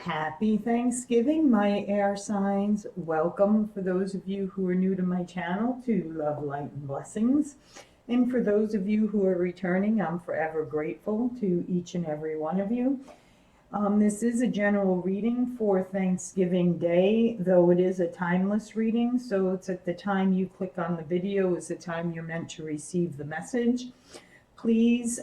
Happy Thanksgiving, my air signs. Welcome for those of you who are new to my channel to Love, Light, and Blessings. And for those of you who are returning, I'm forever grateful to each and every one of you. This is a general reading for Thanksgiving Day, though it is a timeless reading. So it's at the time you click on the video is the time you're meant to receive the message. Please,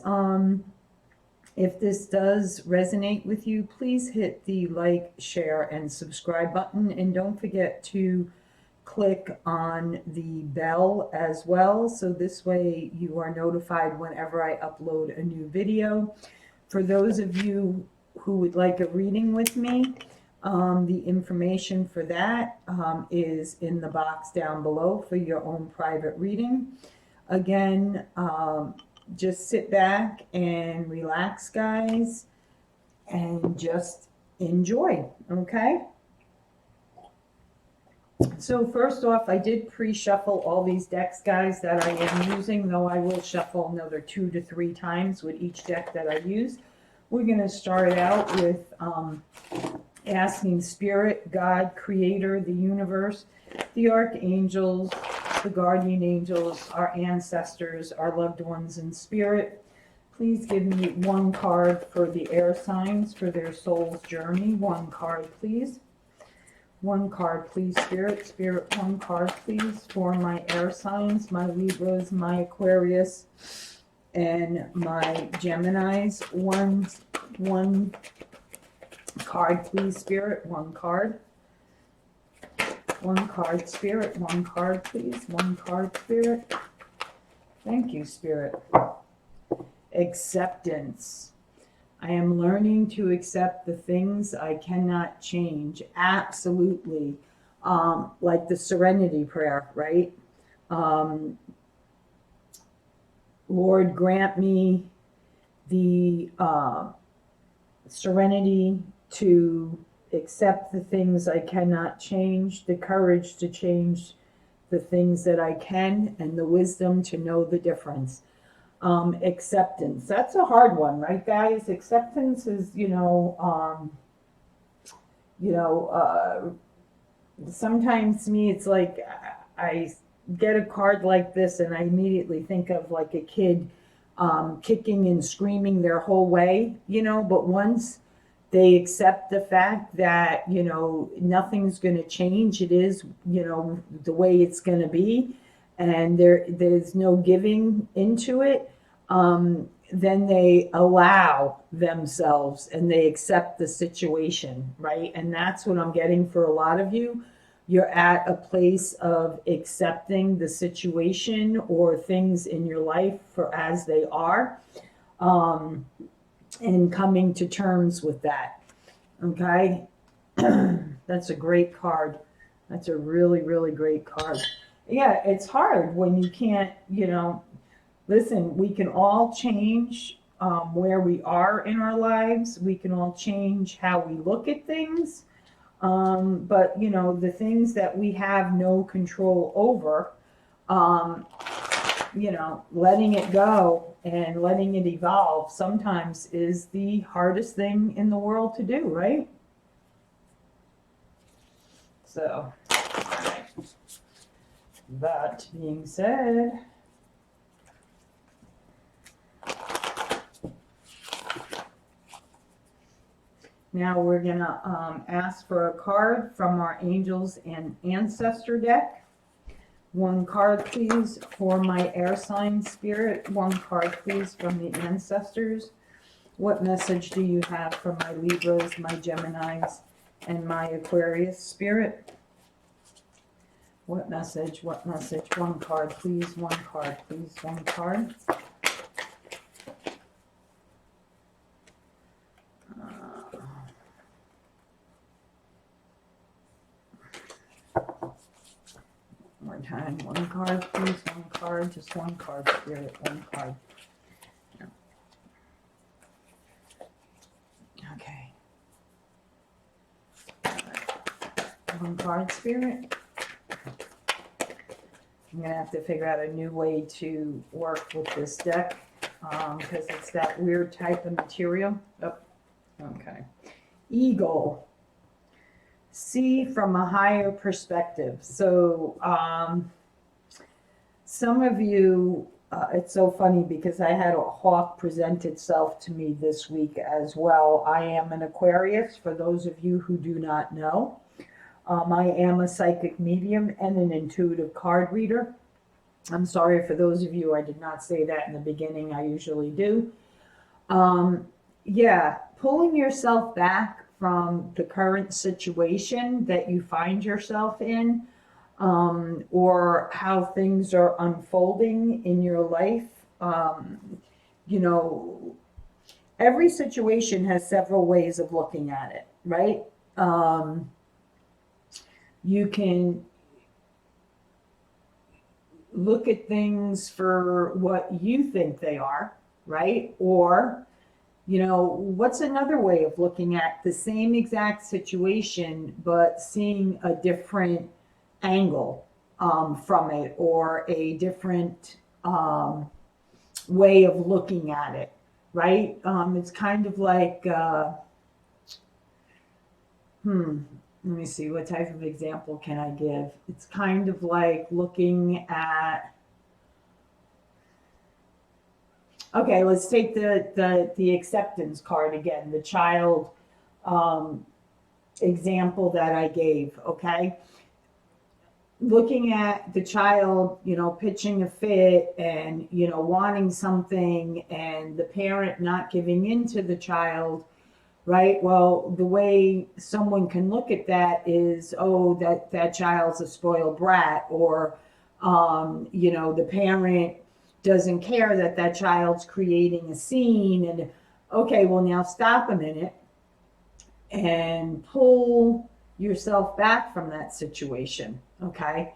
if this does resonate with you, please hit the like, share, and subscribe button. And don't forget to click on the bell as well. So this way you are notified whenever I upload a new video. For those of you who would like a reading with me, the information for that is in the box down below for your own private reading. Again, just sit back and relax, guys, and just enjoy, okay? So first off, I did pre-shuffle all these decks, guys, that I am using, though I will shuffle another 2 to 3 times with each deck that I use. We're going to start out with asking Spirit, God, Creator, the universe, the archangels, the guardian angels, our ancestors, our loved ones in spirit. Please give me one card for the air signs for their soul's journey. One card, please. One card, please, Spirit. Spirit, one card, please, for my air signs, my Libras, my Aquarius, and my Geminis. One card, please, Spirit. One card. One card, Spirit. One card, please. One card, Spirit. Thank you, Spirit. Acceptance. I am learning to accept the things I cannot change. Absolutely. Like the serenity prayer, right? Lord, grant me the serenity to accept the things I cannot change, the courage to change the things that I can, and the wisdom to know the difference. Acceptance. That's a hard one, right, guys? Acceptance is, sometimes to me it's like I get a card like this and I immediately think of like a kid kicking and screaming their whole way, but once they accept the fact that, nothing's going to change. It is, the way it's going to be, and there's no giving into it. Then they allow themselves and they accept the situation, right? And that's what I'm getting for a lot of you. You're at a place of accepting the situation or things in your life for as they are. And coming to terms with that, okay? That's a great card. That's a really, really great card. Yeah, it's hard when you can't, listen, we can all change where we are in our lives. We can all change how we look at things. But, the things that we have no control over, letting it go and letting it evolve sometimes is the hardest thing in the world to do, right? So, that being said, now we're going to ask for a card from our Angels and Ancestor deck. One card, please, for my air sign, Spirit. One card, please, from the ancestors. What message do you have for my Libras, my Geminis, and my Aquarius, Spirit? What message? What message? One card, please. One card, please. One card. More time. One card, please. One card. Just one card, Spirit. One card. Okay. One card, Spirit. I'm going to have to figure out a new way to work with this deck because it's that weird type of material. Oh, okay. Eagle. see from a higher perspective. So some of you, it's so funny because I had a hawk present itself to me this week as well. I am an Aquarius, for those of you who do not know. I am a psychic medium and an intuitive card reader. I'm sorry for those of you, I did not say that in the beginning. I usually do. Yeah, pulling yourself back from the current situation that you find yourself in, or how things are unfolding in your life. You know, every situation has several ways of looking at it, right? You can look at things for what you think they are, right? Or, you know, what's another way of looking at the same exact situation, but seeing a different angle from it, or a different way of looking at it, right? It's kind of like, let me see, what type of example can I give? It's kind of like looking at, okay, let's take the acceptance card again, the child example that I gave, okay? Looking at the child, you know, pitching a fit and, you know, wanting something, and the parent not giving in to the child, right? Well, the way someone can look at that is, oh, that child's a spoiled brat, or, you know, the parent doesn't care that child's creating a scene. And okay, well, now stop a minute and pull yourself back from that situation, okay?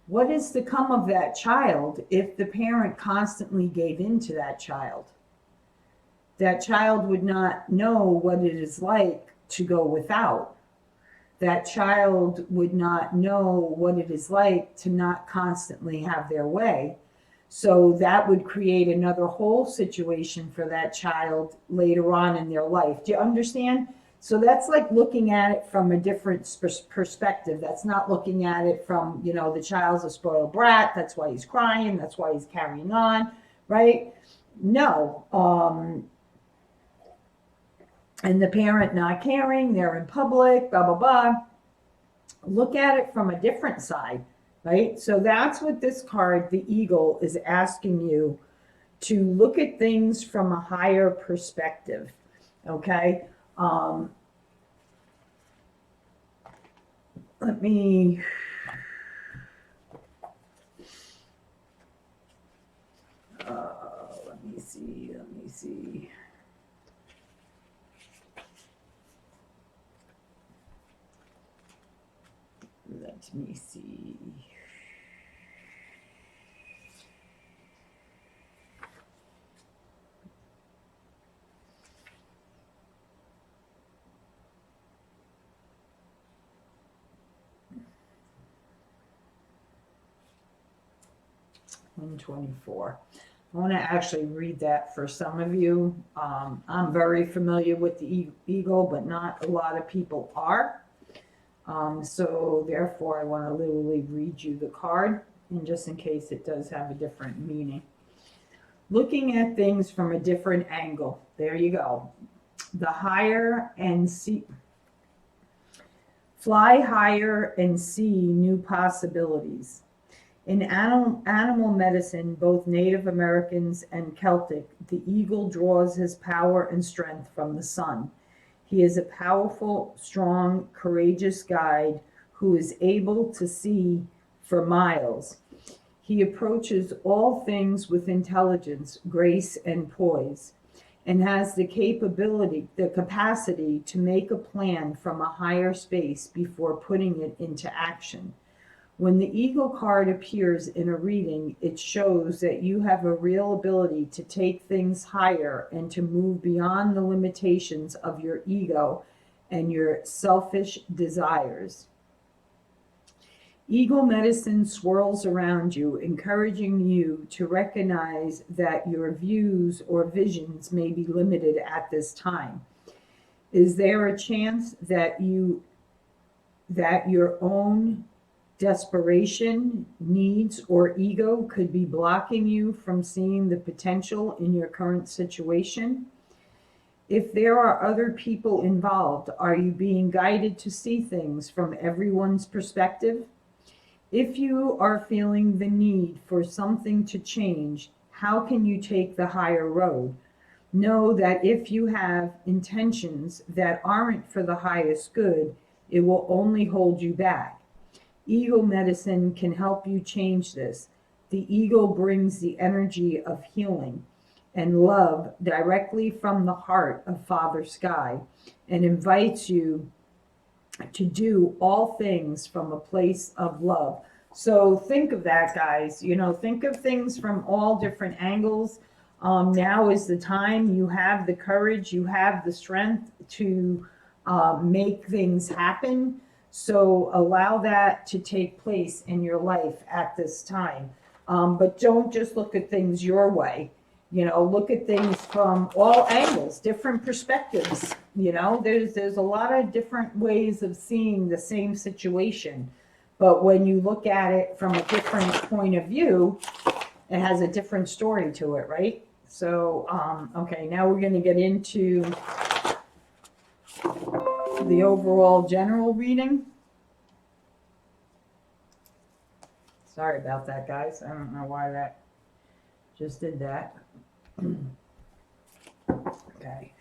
What is to come of that child if the parent constantly gave in to that child? That child would not know what it is like to go without. That child would not know what it is like to not constantly have their way. So that would create another whole situation for that child later on in their life. Do you understand? So that's like looking at it from a different perspective. That's not looking at it from, you know, the child's a spoiled brat, that's why he's crying, that's why he's carrying on, right? No. And the parent not caring, they're in public, blah, blah, blah. Look at it from a different side, right? So that's what this card, the Eagle, is asking you to look at things from a higher perspective, okay? Let me see. Let me see. $124. I want to actually read that for some of you. I'm very familiar with the Eagle, but not a lot of people are. So therefore, I want to literally read you the card, and just in case it does have a different meaning. Looking at things from a different angle. There you go. The higher and see. Fly higher and see new possibilities. In animal medicine, both Native Americans and Celtic, the eagle draws his power and strength from the sun. He is a powerful, strong, courageous guide who is able to see for miles. He approaches all things with intelligence, grace, and poise, and has the capacity to make a plan from a higher space before putting it into action. When the Eagle card appears in a reading, it shows that you have a real ability to take things higher and to move beyond the limitations of your ego and your selfish desires. Eagle medicine swirls around you, encouraging you to recognize that your views or visions may be limited at this time. Is there a chance that you that your own desperation, needs, or ego could be blocking you from seeing the potential in your current situation. If there are other people involved, are you being guided to see things from everyone's perspective? If you are feeling the need for something to change, how can you take the higher road? Know that if you have intentions that aren't for the highest good, it will only hold you back. Ego medicine can help you change this. The ego brings the energy of healing and love directly from the heart of Father Sky and invites you to do all things from a place of love. So think of that, guys. You know, think of things from all different angles. Now is the time. You have the courage, you have the strength to make things happen. So allow that to take place in your life at this time. But don't just look at things your way. You know, look at things from all angles, different perspectives. You know, there's a lot of different ways of seeing the same situation. But when you look at it from a different point of view, it has a different story to it, right? So, okay, now we're going to get into the overall general reading. Sorry about that, guys. I don't know why that just did that. Okay.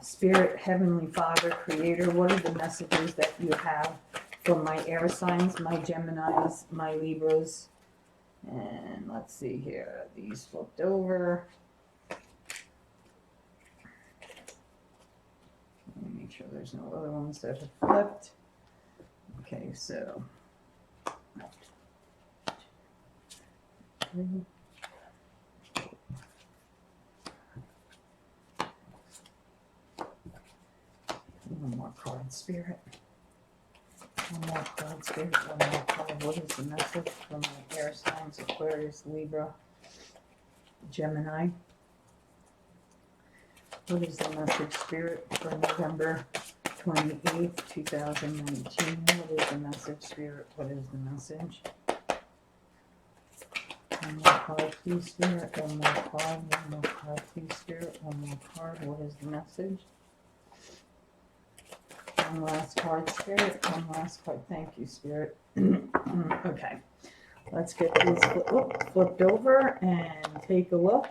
Spirit, Heavenly Father, Creator, what are the messages that you have from my air signs, my Geminis, my Libras? And let's see here. These flipped over. Let me make sure there's no other ones that have flipped. Okay, so. One more card, Spirit. One more card, Spirit. One more card. What is the message from my air signs? Aquarius, Libra, Gemini. What is the message, Spirit, for November 28th, 2019? What is the message, Spirit? What is the message? One more card, please, Spirit. One more card. One more card, please, Spirit. One more card. What is the message? One last card, Spirit. One last card. Thank you, Spirit. Okay. Let's get these flipped over and take a look.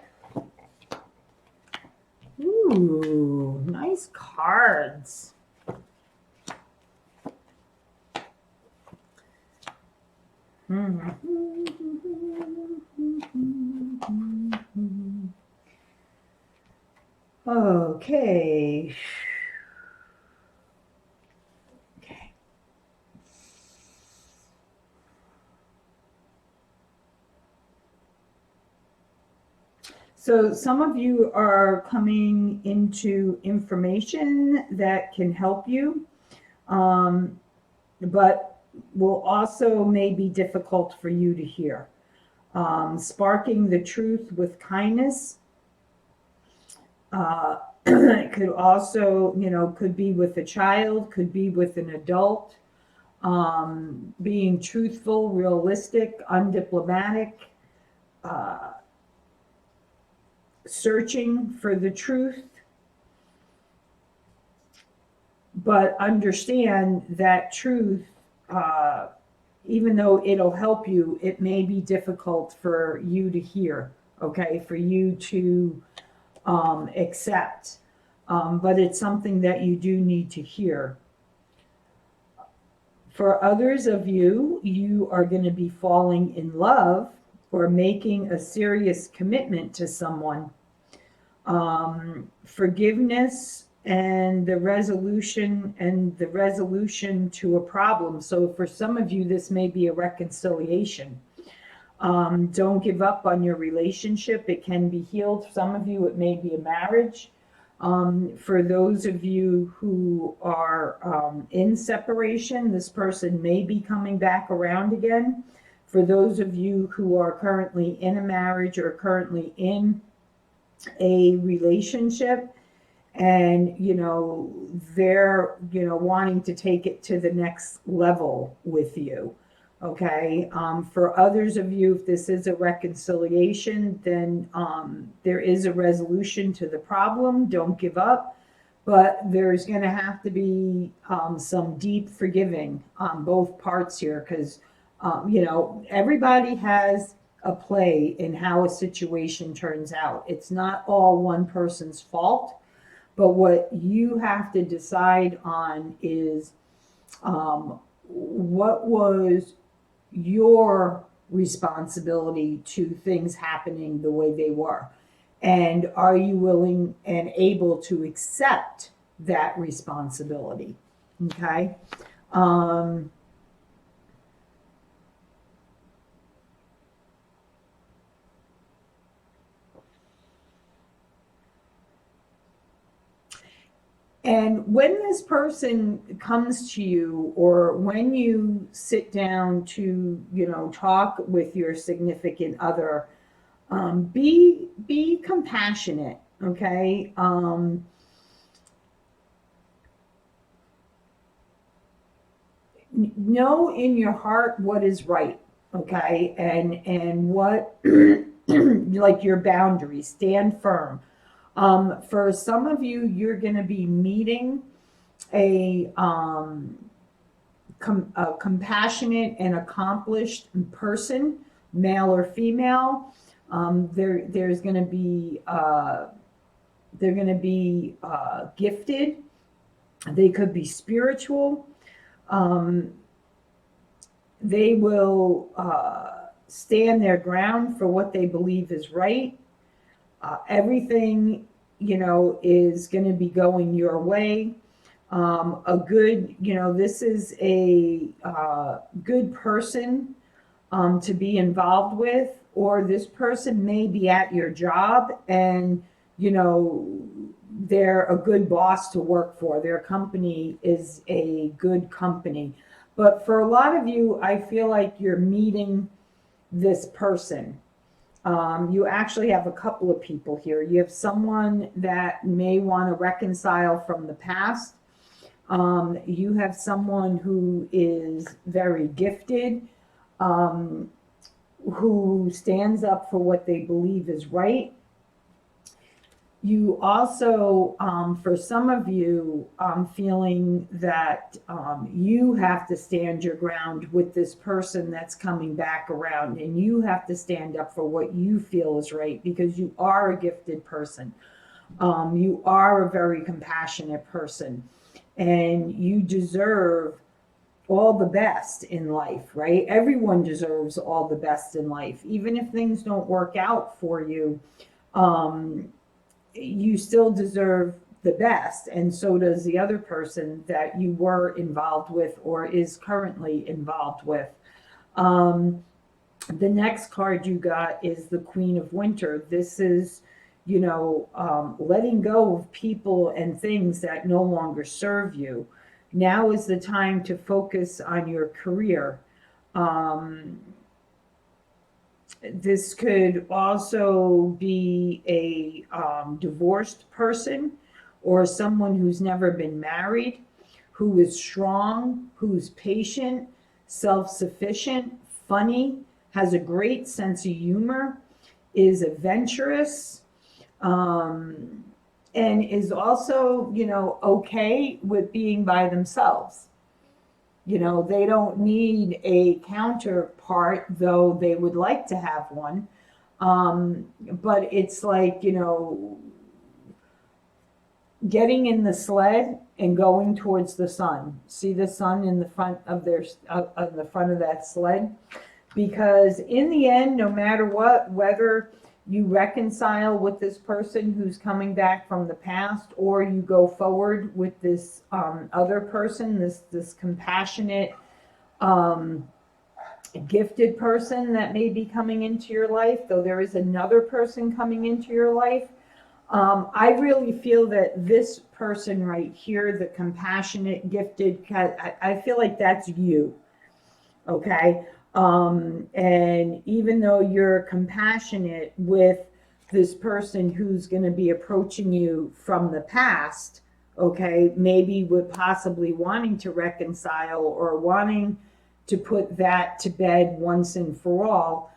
Ooh, nice cards. Okay. So some of you are coming into information that can help you, but will also may be difficult for you to hear. Sparking the truth with kindness. It could also, you know, could be with a child, could be with an adult. Being truthful, realistic, undiplomatic. Searching for the truth, but understand that truth, even though it'll help you, it may be difficult for you to hear, okay, for you to accept, but it's something that you do need to hear. For others of you, you are going to be falling in love or making a serious commitment to someone. Forgiveness and the resolution to a problem. So for some of you, this may be a reconciliation. Don't give up on your relationship. It can be healed. Some of you, it may be a marriage. For those of you who are in separation, this person may be coming back around again. For those of you who are currently in a marriage or currently in a relationship, and they're wanting to take it to the next level with you. Okay. For others of you, if this is a reconciliation, then there is a resolution to the problem. Don't give up. But there's going to have to be some deep forgiving on both parts here, because everybody has a play in how a situation turns out. It's not all one person's fault, but what you have to decide on is what was your responsibility to things happening the way they were. And are you willing and able to accept that responsibility? Okay. And when this person comes to you, or when you sit down to, talk with your significant other, be compassionate. Okay. Know in your heart what is right. Okay. And what, like, your boundaries, stand firm. For some of you, you're going to be meeting a compassionate and accomplished person, male or female. There's going to be they're going to be gifted. They could be spiritual. They will stand their ground for what they believe is right. Everything, is going to be going your way. A good, this is a good person to be involved with, or this person may be at your job, and, they're a good boss to work for. Their company is a good company. But for a lot of you, I feel like you're meeting this person. You actually have a couple of people here. You have someone that may want to reconcile from the past. You have someone who is very gifted, who stands up for what they believe is right. You also, for some of you, feeling that you have to stand your ground with this person that's coming back around, and you have to stand up for what you feel is right, because you are a gifted person. You are a very compassionate person, and you deserve all the best in life, right? Everyone deserves all the best in life. Even if things don't work out for you, you still deserve the best, and so does the other person that you were involved with or is currently involved with. The next card you got is the Queen of Winter. This is, letting go of people and things that no longer serve you. Now is the time to focus on your career. This could also be a divorced person, or someone who's never been married, who is strong, who's patient, self-sufficient, funny, has a great sense of humor, is adventurous, and is also, okay with being by themselves. They don't need a counterpart, though they would like to have one. But it's like, getting in the sled and going towards the sun. See the sun in the front of the front of that sled? Because in the end, no matter what, whether you reconcile with this person who's coming back from the past, or you go forward with this other person, this compassionate, gifted person that may be coming into your life, though there is another person coming into your life. I really feel that this person right here, the compassionate, gifted, I feel like that's you. Okay. And even though you're compassionate with this person who's going to be approaching you from the past, okay, maybe with possibly wanting to reconcile or wanting to put that to bed once and for all.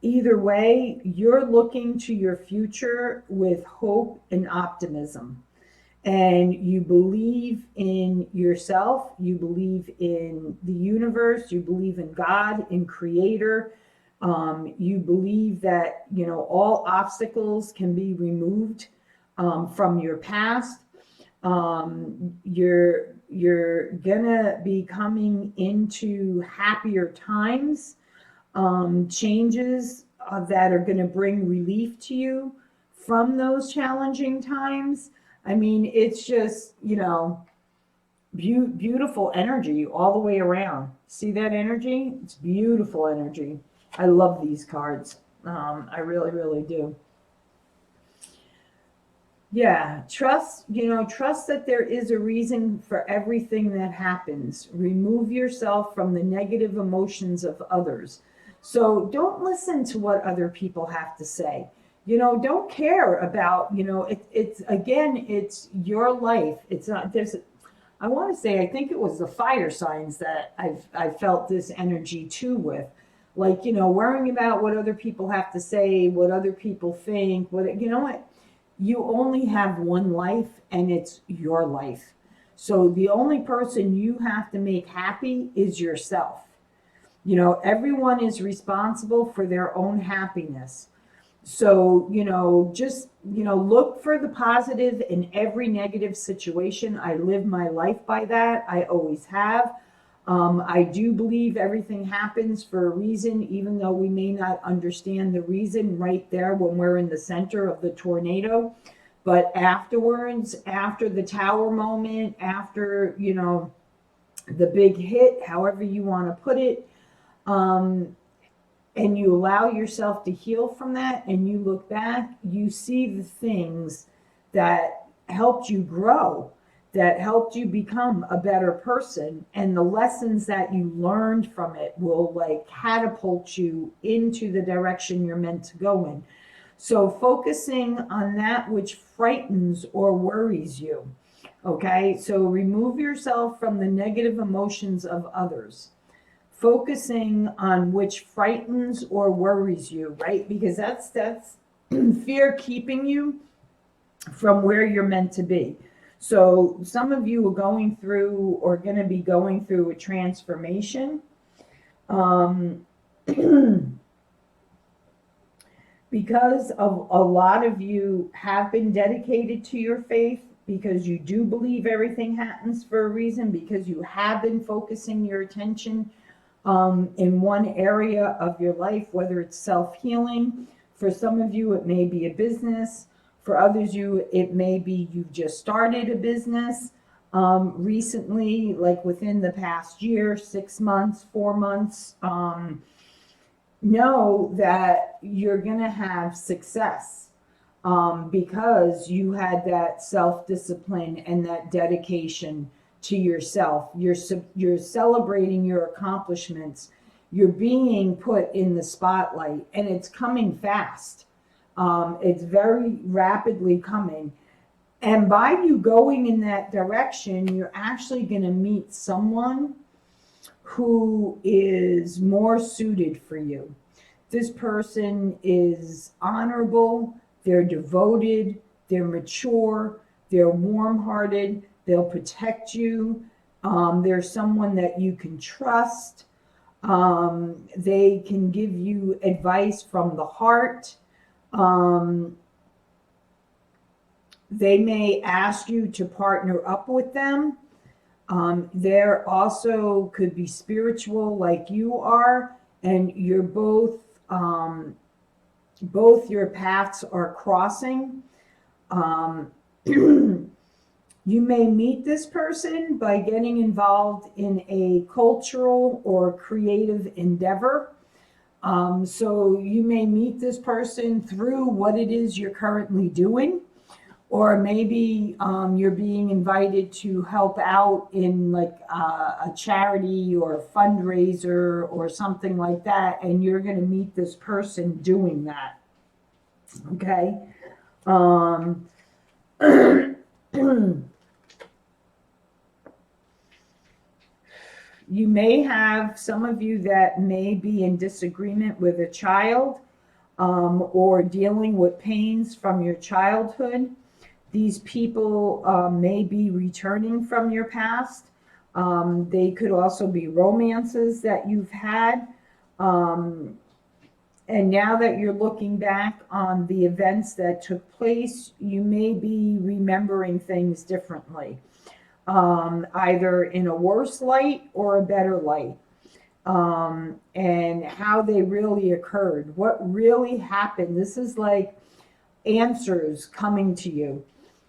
Either way, you're looking to your future with hope and optimism. And you believe in yourself, you believe in the universe, you believe in God, in Creator. You believe that, you know, all obstacles can be removed from your past. You're gonna be coming into happier times, changes that are gonna bring relief to you from those challenging times. I mean, it's just, you know, beautiful energy all the way around. See that energy? It's beautiful energy. I love these cards. I really, really do. Yeah, trust, you know, trust that there is a reason for everything that happens. Remove yourself from the negative emotions of others. So don't listen to what other people have to say. You know, don't care about, you know, it's again, it's your life. It's not, there's, I want to say, I think it was the fire signs that I felt this energy too with. Like, you know, worrying about what other people have to say, what other people think, what, you know what? You only have one life and it's your life. So the only person you have to make happy is yourself. You know, everyone is responsible for their own happiness. So, you know, just, you know, look for the positive in every negative situation. I live my life by that. I always have. I do believe everything happens for a reason, even though we may not understand the reason right there when we're in the center of the tornado. But afterwards, after the tower moment, after, you know, the big hit, however you want to put it, and you allow yourself to heal from that and you look back, you see the things that helped you grow, that helped you become a better person, and the lessons that you learned from it will like catapult you into the direction you're meant to go in. So focusing on that which frightens or worries you, okay? So remove yourself from the negative emotions of others, focusing on which frightens or worries you, right? Because that's fear keeping you from where you're meant to be. So some of you are going through or going to be going through a transformation. Because of a lot of you have been dedicated to your faith, because you do believe everything happens for a reason, because you have been focusing your attention in one area of your life, whether it's self-healing. For some of you, it may be a business. For others, it may be you've just started a business recently, like within the past year, 6 months, 4 months. Know that you're going to have success because you had that self-discipline and that dedication to yourself. You're celebrating your accomplishments. You're being put in the spotlight, and it's coming fast. It's very rapidly coming. And by you going in that direction, you're actually going to meet someone who is more suited for you. This person is honorable, they're devoted, they're mature, they're warm-hearted, they'll protect you. They're someone that you can trust. They can give you advice from the heart. They may ask you to partner up with them. There also could be spiritual like you are, and you're both your paths are crossing. You may meet this person by getting involved in a cultural or creative endeavor. So you may meet this person through what it is you're currently doing, or maybe you're being invited to help out in like a charity or a fundraiser or something like that, and you're going to meet this person doing that. Okay. You may have some of you that may be in disagreement with a child, or dealing with pains from your childhood. These people may be returning from your past. They could also be romances that you've had. And now that you're looking back on the events that took place, you may be remembering things differently, either in a worse light or a better light. And how they really occurred, what really happened. This is like answers coming to you,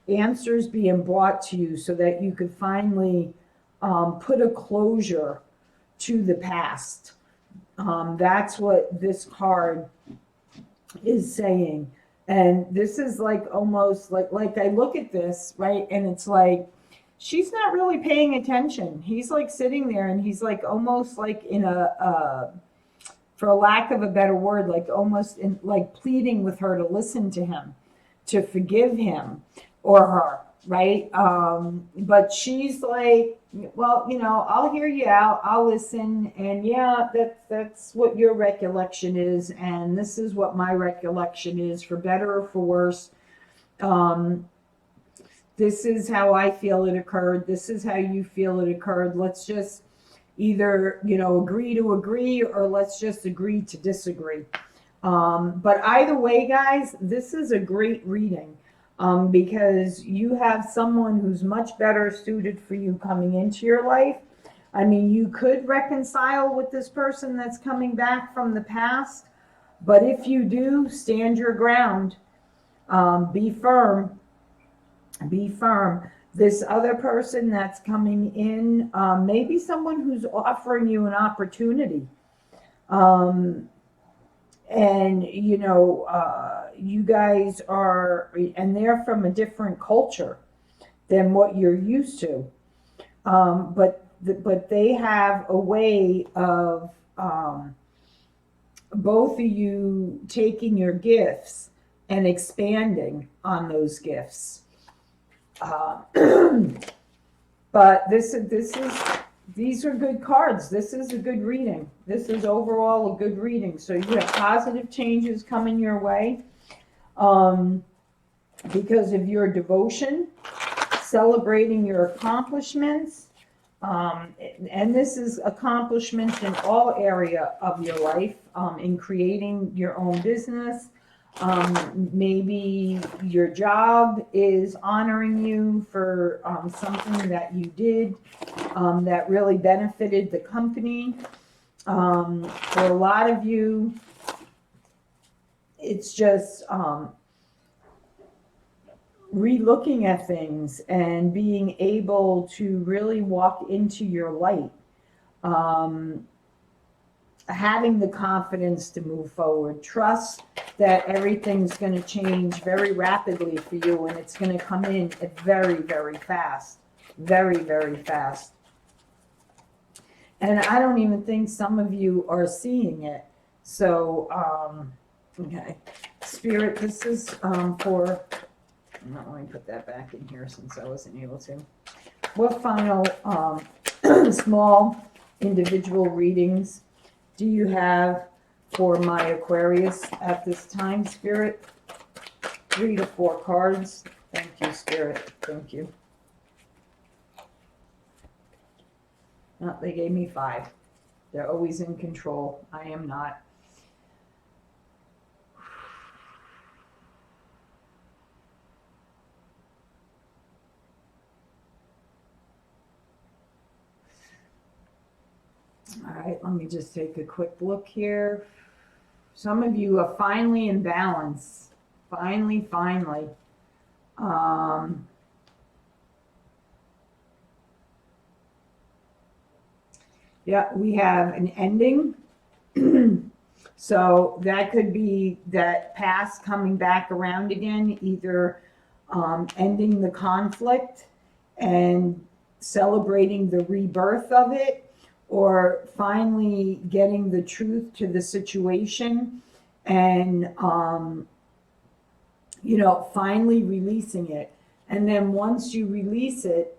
answers being brought to you so that you could finally put a closure to the past. That's what this card is saying. And this is like almost like I look at this, right? And it's like, she's not really paying attention. He's like sitting there and he's like almost like in for a lack of a better word, like almost in like pleading with her to listen to him, to forgive him or her, right? But she's like, well, I'll hear you out, I'll listen, and yeah, that's what your recollection is, and this is what my recollection is, for better or for worse. This is how I feel it occurred. This is how you feel it occurred. Let's just either, agree to agree, or let's just agree to disagree. But either way, guys, this is a great reading, because you have someone who's much better suited for you coming into your life. I mean, you could reconcile with this person that's coming back from the past, but if you do, stand your ground. Be firm. Be firm. This other person that's coming in, maybe someone who's offering you an opportunity. And you guys are, and they're from a different culture than what you're used to. But they have a way of both of you taking your gifts and expanding on those gifts. But these are good cards. This is a good reading. This is overall a good reading. So you have positive changes coming your way, because of your devotion, celebrating your accomplishments. And this is accomplishments in all area of your life, in creating your own business. Maybe your job is honoring you for something that you did that really benefited the company. For a lot of you, it's just re-looking at things and being able to really walk into your light. Having the confidence to move forward. Trust that everything's going to change very rapidly for you, and it's going to come in very, very fast. Very, very fast. And I don't even think some of you are seeing it. So, okay. Spirit, this is for... let me put that back in here since I wasn't able to. What final small individual readings do you have for my Aquarius at this time, Spirit? 3 to 4 cards. Thank you, Spirit. Thank you. Oh, they gave me 5. They're always in control. I am not. All right, let me just take a quick look here. Some of you are finally in balance. Finally. Yeah, we have an ending. So that could be that past coming back around again, either ending the conflict and celebrating the rebirth of it, or finally getting the truth to the situation and, you know, finally releasing it. And then once you release it,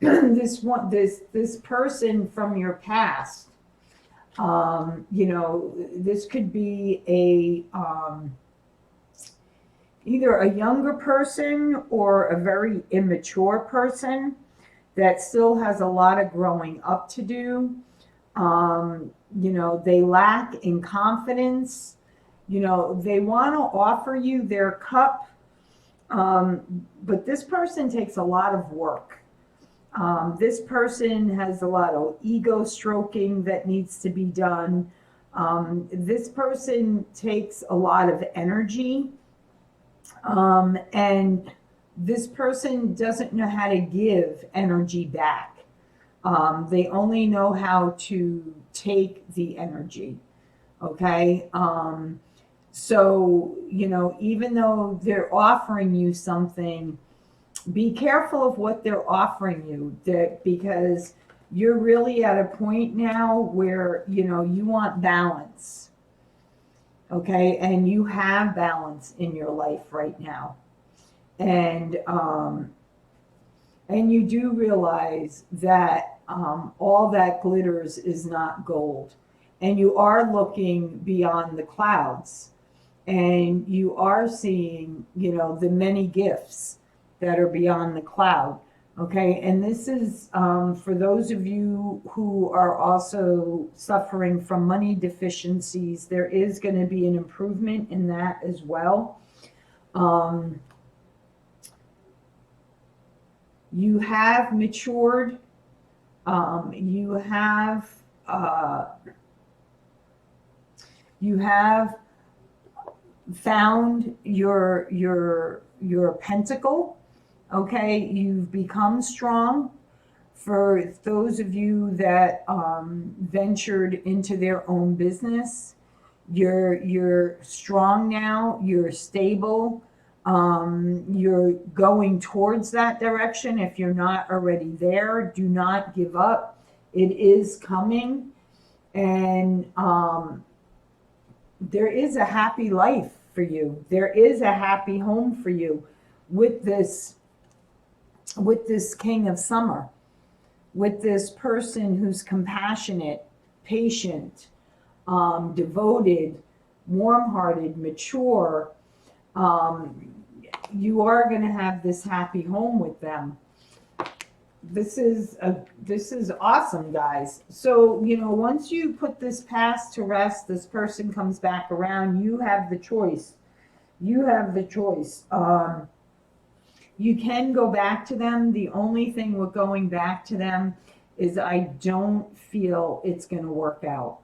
this person from your past, you know, this could be either a younger person or a very immature person that still has a lot of growing up to do. You know, they lack in confidence. You know, they want to offer you their cup, but this person takes a lot of work. This person has a lot of ego stroking that needs to be done. This person takes a lot of energy, and this person doesn't know how to give energy back. They only know how to take the energy. Okay. So, you know, even though they're offering you something, be careful of what they're offering you, because you're really at a point now where, you know, you want balance. Okay. And you have balance in your life right now. And you do realize that all that glitters is not gold. And you are looking beyond the clouds. And you are seeing, you know, the many gifts that are beyond the cloud. Okay. And this is for those of you who are also suffering from money deficiencies, there is going to be an improvement in that as well. You have matured. You have found your pentacle. Okay, you've become strong. For those of you that ventured into their own business, you're strong now. You're stable. You're going towards that direction. If you're not already there, do not give up. It is coming, and there is a happy life for you. There is a happy home for you with this King of Summer, with this person who's compassionate, patient, devoted, warm-hearted, mature. You are going to have this happy home with them. This is awesome, guys. So, you know, once you put this past to rest, this person comes back around. You have the choice. You have the choice. You can go back to them. The only thing with going back to them is I don't feel it's going to work out.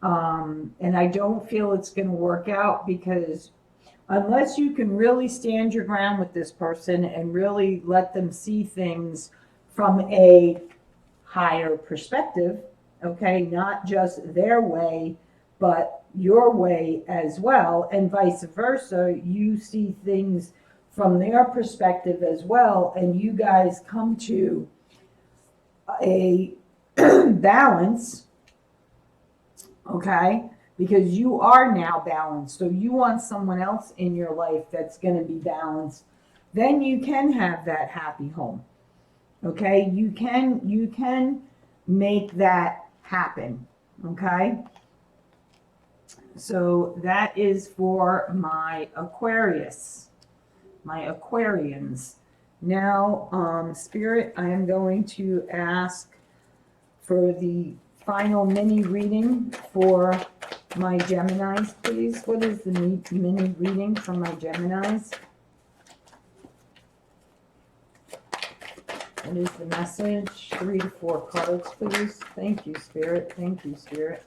And I don't feel it's going to work out because unless you can really stand your ground with this person and really let them see things from a higher perspective, okay, not just their way, but your way as well, and vice versa, you see things from their perspective as well, and you guys come to a balance, okay, because you are now balanced. So you want someone else in your life that's going to be balanced. Then you can have that happy home. Okay, you can make that happen. Okay, so that is for my Aquarius, my Aquarians. Now, Spirit, I am going to ask for the final mini reading for my Geminis, please. What is the mini reading for my Geminis? What is the message? 3 to 4 cards, please. Thank you, Spirit. Thank you, Spirit.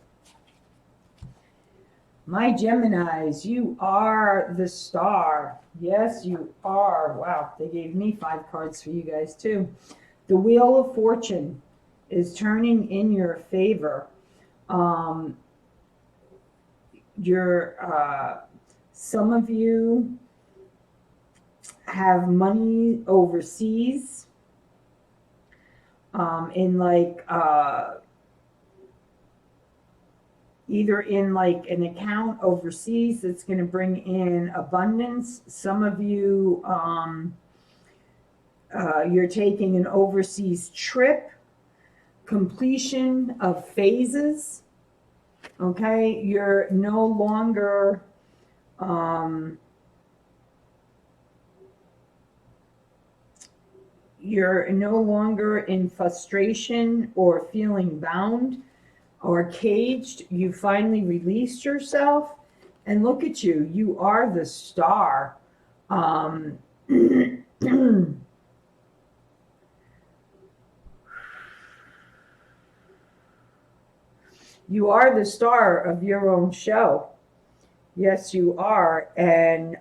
My Geminis, you are the star. Yes, you are. Wow, they gave me 5 cards for you guys, too. The Wheel of Fortune is turning in your favor. some of you have money overseas, in like, either in like an account overseas that's going to bring in abundance. Some of you, you're taking an overseas trip, completion of phases. Okay, you're no longer in frustration or feeling bound or caged. You finally released yourself, and look at you. You are the star. You are the star of your own show. Yes, you are. And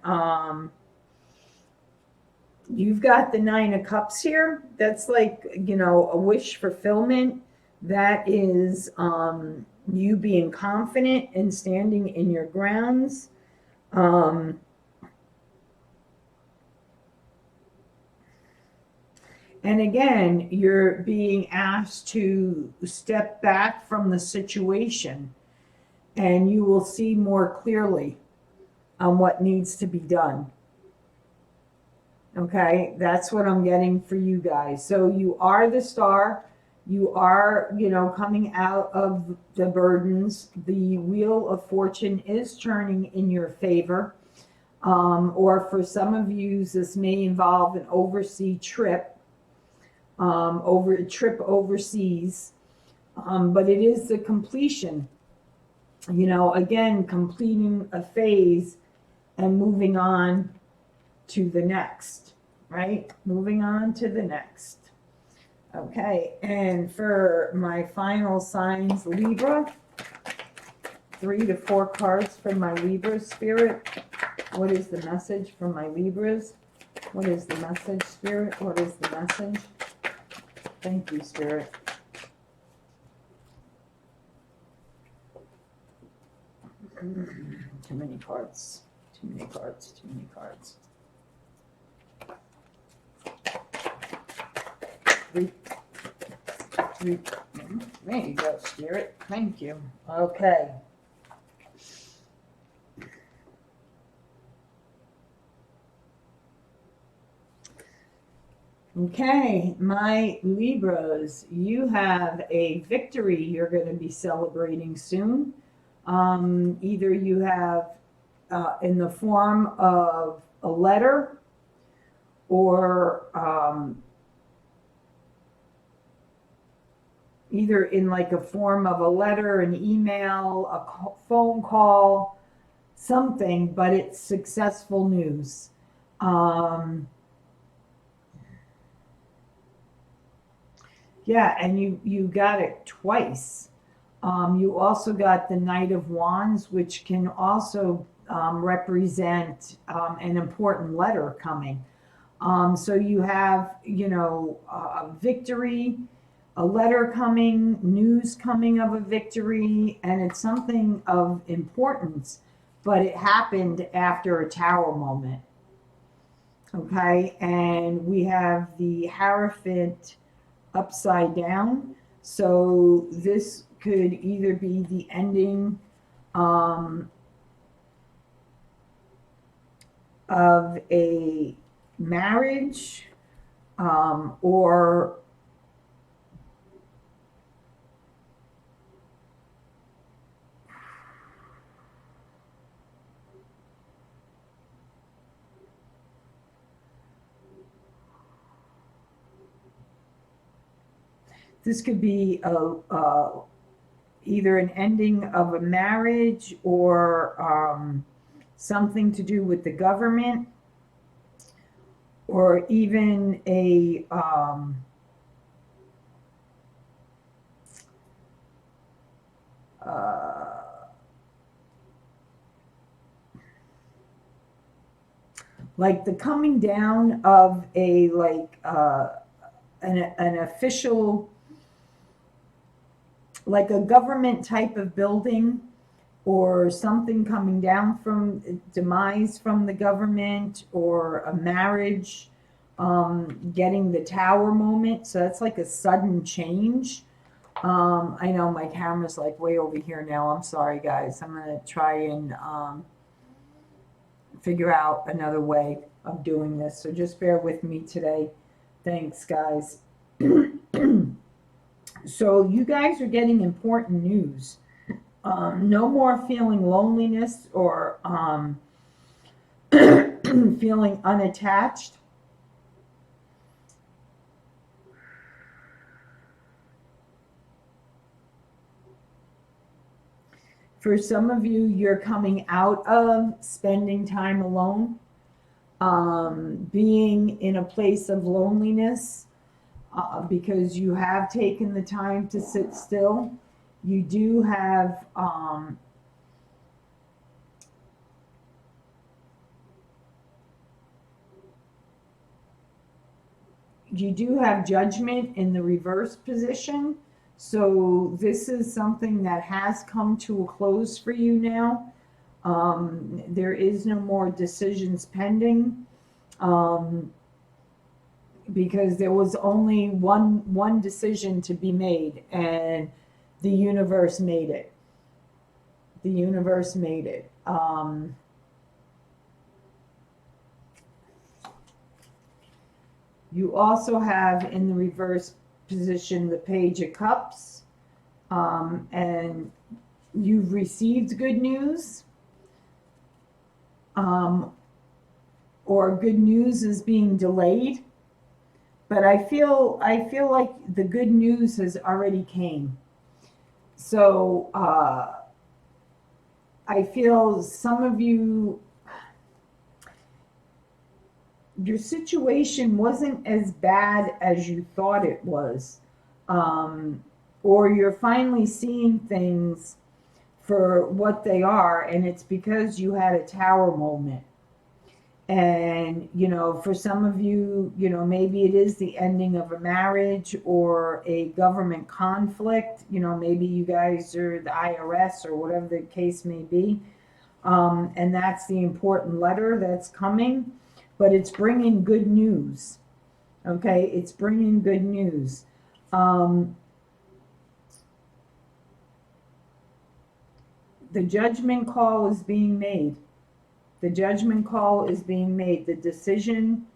you've got the Nine of Cups here. That's like, a wish fulfillment. That is you being confident and standing in your grounds. And again, you're being asked to step back from the situation, and you will see more clearly on what needs to be done. Okay, that's what I'm getting for you guys. So you are the star. You are, coming out of the burdens. The wheel of fortune is turning in your favor. Or for some of you, this may involve an overseas trip. Overseas, but it is the completion, again, completing a phase and moving on to the next, right? Moving on to the next. Okay, and for my final signs, Libra, 3 to 4 cards for my Libra spirit. What is the message for my Libras? What is the message, Spirit? What is the message? Thank you, Spirit. Too many cards. Too many cards. Too many cards. 3. There you go, Spirit. Thank you. Okay. Okay, my Libras, you have a victory you're going to be celebrating soon. Either you have in the form of a letter, or either in like a form of a letter, an email, a phone call, something, but it's successful news. Yeah, and you got it twice. You also got the Knight of Wands, which can also represent an important letter coming. So you have, a victory, a letter coming, news coming of a victory, and it's something of importance, but it happened after a Tower moment. Okay, and we have the Hierophant upside down. So this could either be the ending of a marriage, or this could be either an ending of a marriage, or something to do with the government, or even a like the coming down of a an official, like a government type of building, or something coming down from demise from the government, or a marriage, getting the Tower moment. So that's like a sudden change. I know my camera's like way over here now. I'm sorry, guys. I'm going to try and figure out another way of doing this. So just bear with me today. Thanks, guys. So you guys are getting important news. No more feeling loneliness or feeling unattached. For some of you, you're coming out of spending time alone, being in a place of loneliness, because you have taken the time to sit still. You do have judgment in the reverse position. So this is something that has come to a close for you now. There is no more decisions pending, because there was only one decision to be made, and the universe made it. The universe made it. You also have in the reverse position the Page of Cups, and you've received good news, or good news is being delayed, but I feel like the good news has already came. So I feel some of you, your situation wasn't as bad as you thought it was, or you're finally seeing things for what they are, and it's because you had a Tower moment. And for some of you, maybe it is the ending of a marriage or a government conflict. Maybe you guys are the IRS or whatever the case may be, and that's the important letter that's coming. But it's bringing good news. Okay, it's bringing good news. The judgment call is being made. The judgment call is being made. The decision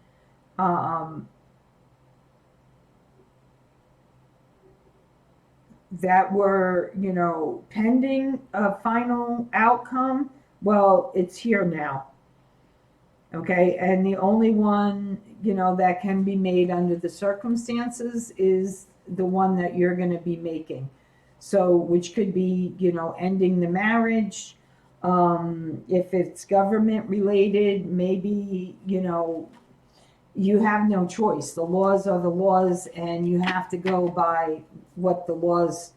that were, pending a final outcome, well, it's here now. Okay, and the only one, that can be made under the circumstances is the one that you're going to be making. So, which could be, ending the marriage. If it's government related, maybe, you have no choice. The laws are the laws, and you have to go by what the laws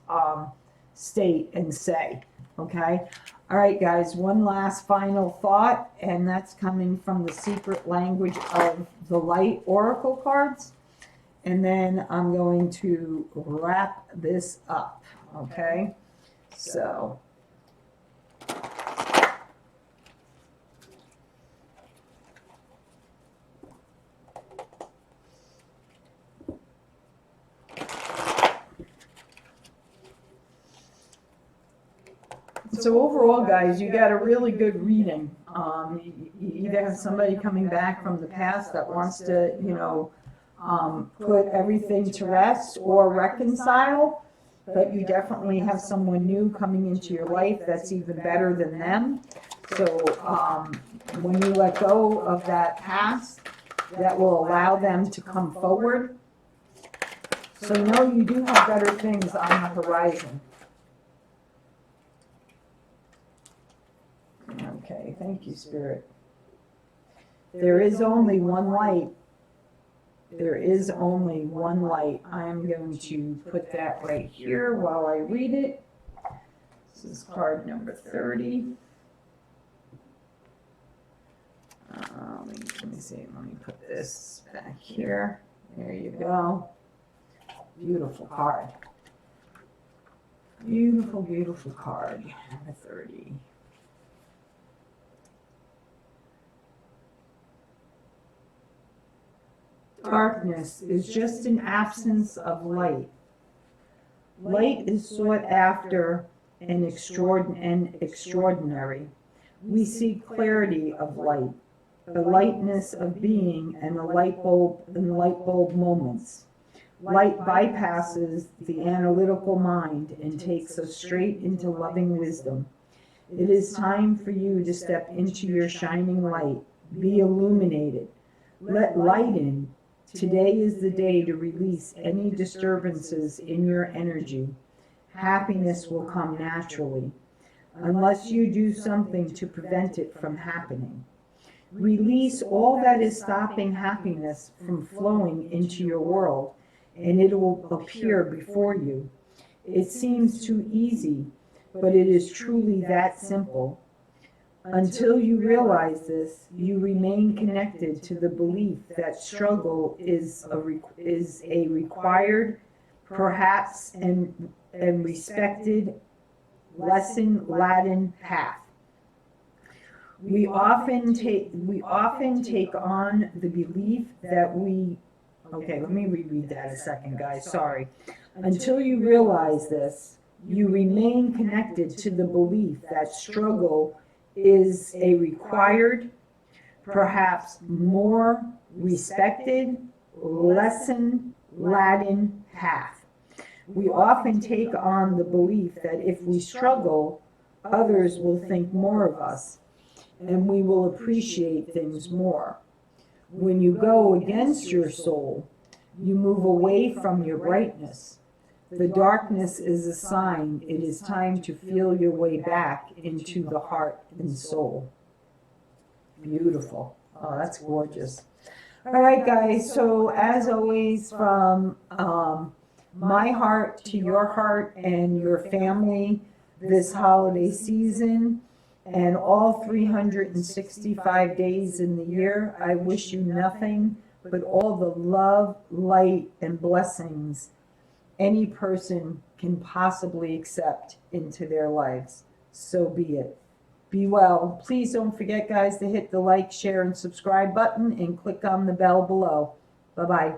state and say. Okay? All right, guys, one last final thought, and that's coming from the secret language of the light oracle cards. And then I'm going to wrap this up. Okay? So. So overall, guys, you got a really good reading. You either have somebody coming back from the past that wants to, put everything to rest or reconcile, but you definitely have someone new coming into your life that's even better than them. So when you let go of that past, that will allow them to come forward. So you do have better things on the horizon. Okay, thank you, Spirit. There is only one light. There is only one light. I'm going to put that right here while I read it. This is card number 30. Let me see. Let me put this back here. There you go. Beautiful card. Beautiful, beautiful card. A 30. Darkness is just an absence of light. Light is sought after and extraordinary. We seek clarity of light, the lightness of being, and the light bulb moments. Light bypasses the analytical mind and takes us straight into loving wisdom. It is time for you to step into your shining light. Be illuminated. Let light in. Today is the day to release any disturbances in your energy. Happiness will come naturally, unless you do something to prevent it from happening. Release all that is stopping happiness from flowing into your world, and it will appear before you. It seems too easy, but it is truly that simple. Until you realize this, you remain connected to the belief that struggle is a required, perhaps, and respected lesson-laden path. We often take on the belief that okay, let me reread that a second, guys, sorry. Until you realize this, you remain connected to the belief that struggle is a required, perhaps more respected, lesson-laden path. We often take on the belief that if we struggle, others will think more of us, and we will appreciate things more. When you go against your soul, you move away from your brightness. The darkness is a sign it is time to feel your way back into the heart and soul. Beautiful. Oh, that's gorgeous. All right, guys. So as always, from my heart to your heart and your family this holiday season and all 365 days in the year, I wish you nothing but all the love, light, and blessings any person can possibly accept into their lives. So be it. Be well. Please don't forget, guys, to hit the like, share, and subscribe button and click on the bell below. Bye-bye.